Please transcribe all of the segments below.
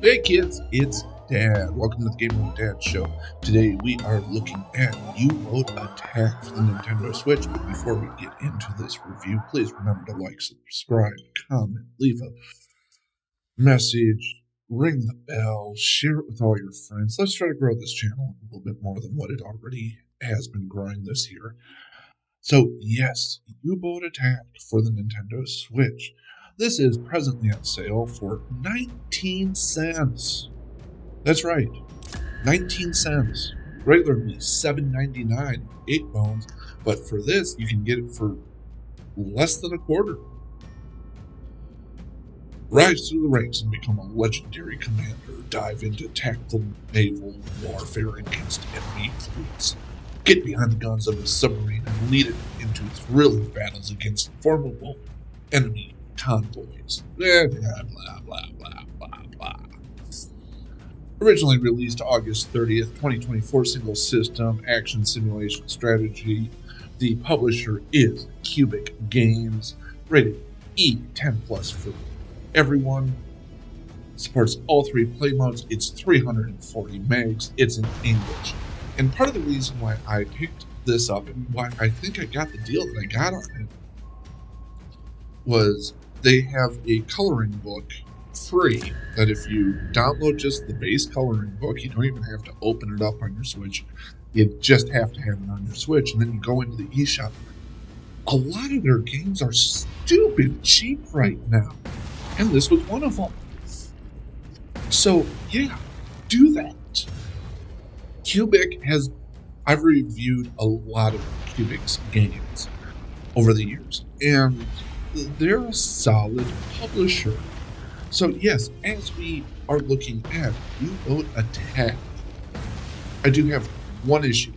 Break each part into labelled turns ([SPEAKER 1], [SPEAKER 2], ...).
[SPEAKER 1] Hey kids, it's Dad. Welcome to the Gaming with Dad show. Today we are looking at U-Boat Attack for the Nintendo Switch. But before we get into this review, please remember to like, subscribe, comment, leave a message, ring the bell, share it with all your friends. Let's try to grow this channel a little bit more than what it already has been growing this year. So yes, U-Boat Attack for the Nintendo Switch. This is presently on sale for 19 cents. That's right, 19 cents. Regularly $7.99, 8 bones, but for this you can get it for less than a quarter. Rise through the ranks and become a legendary commander. Dive into tactical naval warfare against enemy fleets. Get behind the guns of a submarine and lead it into thrilling battles against formidable enemy convoys. Blah, blah, blah, blah, blah, blah. Originally released August 30th, 2024, single system action simulation strategy. The publisher is Cubic Games, rated E10 plus for everyone. Supports all 3 play modes. It's 340 megs. It's in English. And part of the reason why I picked this up and why I think I got the deal that I got on it was they have a coloring book free that if you download just the base coloring book, you don't even have to open it up on your Switch. You just have to have it on your Switch, and then you go into the eShop. A lot of their games are stupid cheap right now, and this was one of them. So yeah, do that. I've reviewed a lot of Cubic's games over the years, and they're a solid publisher. So yes, as we are looking at U-Boat Attack, I do have one issue,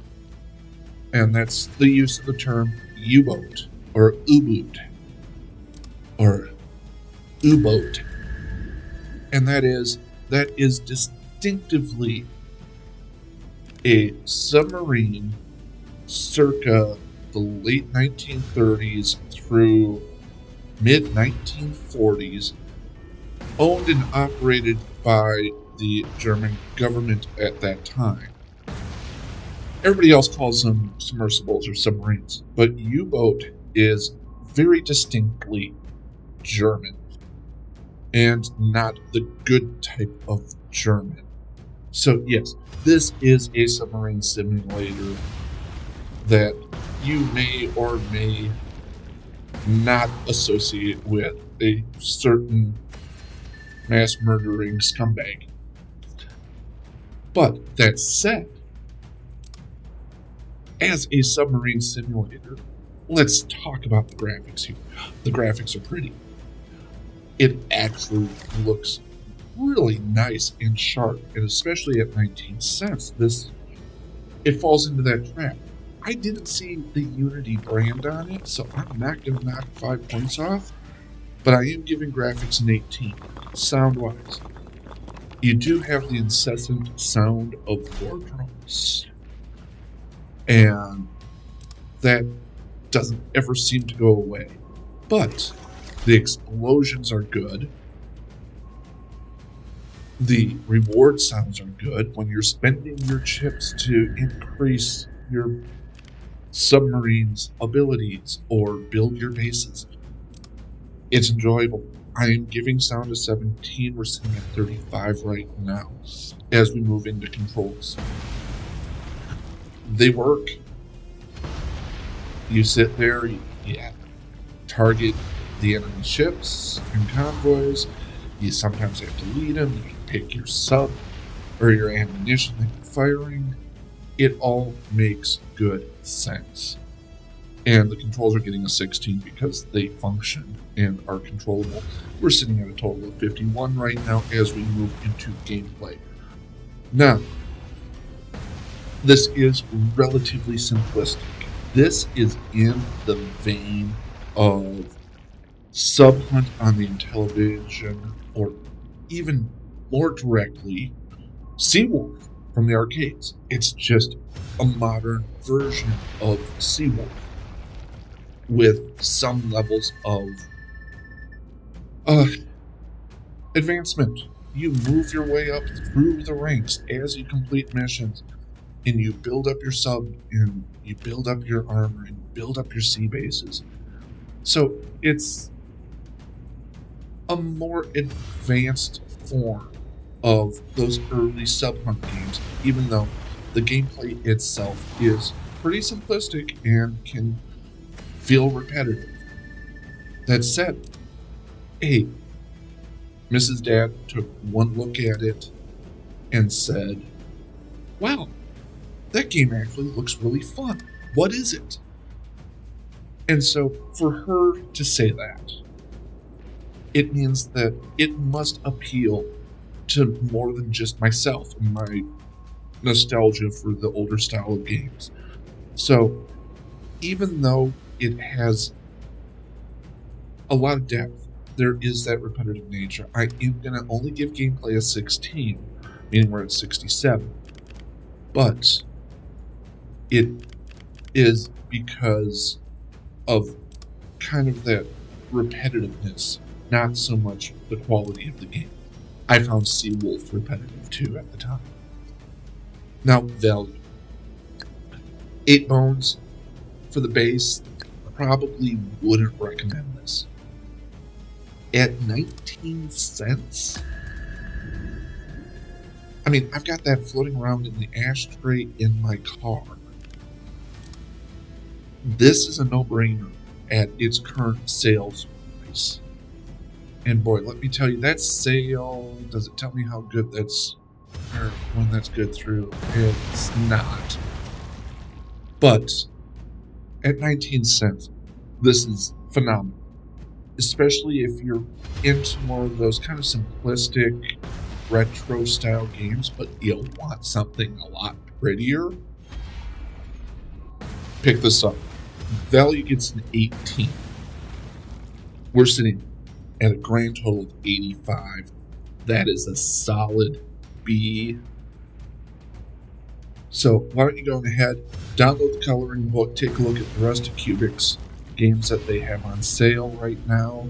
[SPEAKER 1] and that's the use of the term U-Boat or Uboat or Uboat, and that is distinctively a submarine circa the late 1930s through mid-1940s, owned and operated by the German government at that time. Everybody else calls them submersibles or submarines, but U-Boat is very distinctly German, and not the good type of German. So yes, this is a submarine simulator that you may or may not associate with a certain mass murdering scumbag. But that said, as a submarine simulator, let's talk about the graphics here. The graphics are pretty. It actually looks really nice and sharp, and especially at 19 cents, it falls into that trap. I didn't see the Unity brand on it, so I'm not going to knock 5 points off, but I am giving graphics an 18, sound-wise. You do have the incessant sound of war drums, and that doesn't ever seem to go away. But the explosions are good. The reward sounds are good when you're spending your chips to increase your submarine's abilities or build your bases. It's enjoyable. I am giving sound a 17. We're sitting at 35 right now as we move into controls. They work. You sit there, you target the enemy ships and convoys. You sometimes have to lead them. You pick your sub or your ammunition that you're firing. It all makes good sense. And the controls are getting a 16 because they function and are controllable. We're sitting at a total of 51 right now as we move into gameplay. Now, this is relatively simplistic. This is in the vein of Sub Hunt on the Intellivision, or even more directly, Seawolf from the arcades. It's just a modern version of Seawolf with some levels of advancement you move your way up through the ranks as you complete missions, and you build up your sub, and you build up your armor, and build up your sea bases. So it's a more advanced form of those early sub hunt games, even though the gameplay itself is pretty simplistic and can feel repetitive. That said, hey, Mrs. Dad took one look at it and said, wow, that game actually looks really fun. What is it? And so for her to say that, it means that it must appeal to more than just myself and my nostalgia for the older style of games. So even though it has a lot of depth, there is that repetitive nature. I am going to only give gameplay a 16, meaning we're at 67. But it is because of kind of that repetitiveness, not so much the quality of the game. I found Seawolf repetitive too at the time. Now, value. 8 bones for the base, probably wouldn't recommend this. At 19 cents? I mean, I've got that floating around in the ashtray in my car. This is a no-brainer at its current sales price. And boy, let me tell you, that sale, does it tell me how good that's, or when that's good through? It's not. But at 19 cents, this is phenomenal. Especially if you're into more of those kind of simplistic retro style games, but you'll want something a lot prettier. Pick this up. Value gets an 18. We're sitting at a grand total of 85. That is a solid B. So why don't you go ahead, download the coloring book, take a look at the rest of Cubics games that they have on sale right now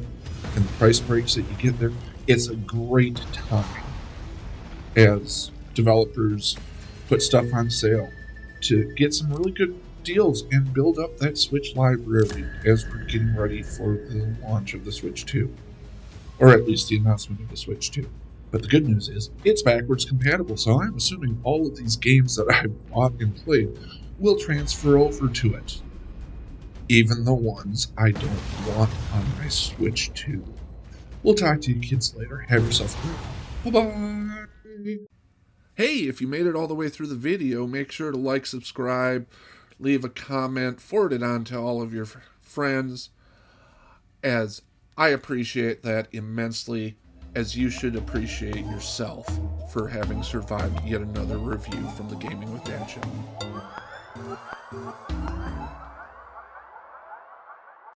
[SPEAKER 1] and the price breaks that you get there. It's a great time as developers put stuff on sale to get some really good deals and build up that Switch library as we're getting ready for the launch of the Switch 2, or at least the announcement of the Switch 2. But the good news is it's backwards compatible, so I'm assuming all of these games that I've bought and played will transfer over to it, even the ones I don't want on my Switch 2. We'll talk to you kids later. Have yourself a great one. Bye-bye. Hey, if you made it all the way through the video, make sure to like, subscribe, leave a comment, forward it on to all of your friends, as I appreciate that immensely, as you should appreciate yourself for having survived yet another review from the Gaming with Dan show.